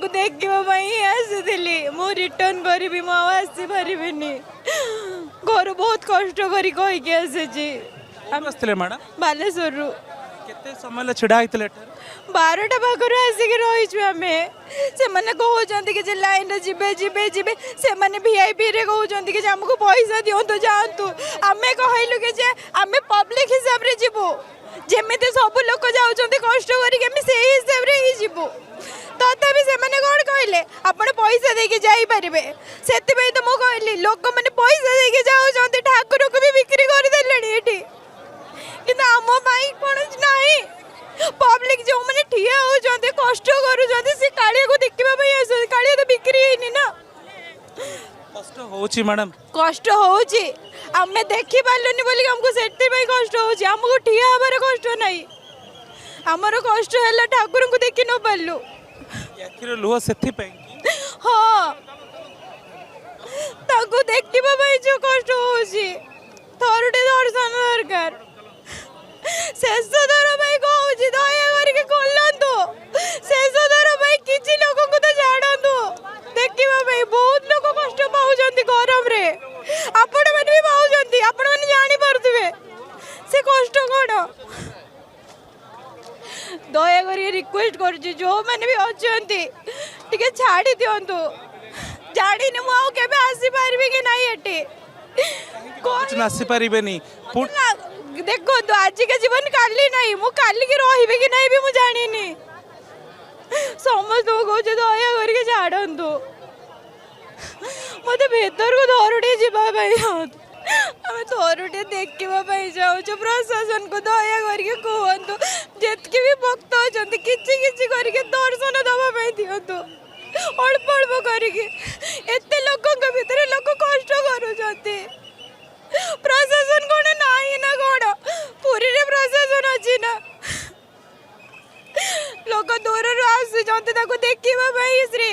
देखा आसली मु रिटर्न करी मु आसी पारिनी घर बहुत कष्ट करी कहीकि आसी मैडम बालेश्वर केते समय छिड़ा होते 12टा पाखर आसिक रहीचु आम से कहते कि लाइन जीवे जीवे जीवे से वीआईपी रे कहते कि आमको पैसा दिंतु जातु आम कहलु कि आम पब्लिक हिसाब से जीवु जमी सब लोक जाऊँच कष्ट करके से हिसाब से ही जीवु तथापि से कौन कहले आपण पैसा देके जाइपारे से तो मुझे कहली लोक मैंने पैसा देके जाऊँच ठाकुर को भी बिक्री करदे कि आम कौन ना पब्लिक जो मैंने ठिया होती कष्ट कर कालिया को देखा आस कालिया तो बिक्री है ना कष्ट होची मैडम कष्ट होची आम देखी पार्लुनि बोली हमको से कष्ट होची हमको ठिया हबार कष्ट नहीं आमर कष्ट है ठाकुर को देखी न पार्लु लुह से हाँ देखा जो कष्ट होची थरुटे दर्शन दरकार शेष दर भाई कहूँ दया करके खोलतु शेष दर भाई किसी लोक को तो छाड़ू देखा बहुत लोग कष्ट पाँच गरम रे आपण मैंने भी पाँच आपण मैंने जानीपे से कष्ट कौन दया कर रिक्वेस्ट कर जो मैंने भी अच्छा छाड़ी दिंतु जानी मुझे आसी पारि कि नहीं आसीपारे देखो तो आज का जीवन काली नहीं मु काली की रही कि नहीं भी मुझे जानी समस्त कहे दया करके छाड़ू मत भीतर को थरुटे जावाई आम थरुटे देखा जाऊँ प्रशासन को दया करके कहतु जितके भी भक्त अच्छा किसी करके दर्शन दवाई दिंतु अल्प अल्प करके एते लोक भीतर लोक कष्ट करुँच प्रशासन कौन नहीं ना कौन पूरी रे प्रशासन अच्छी ना लोक दूर आसुँच देखा श्री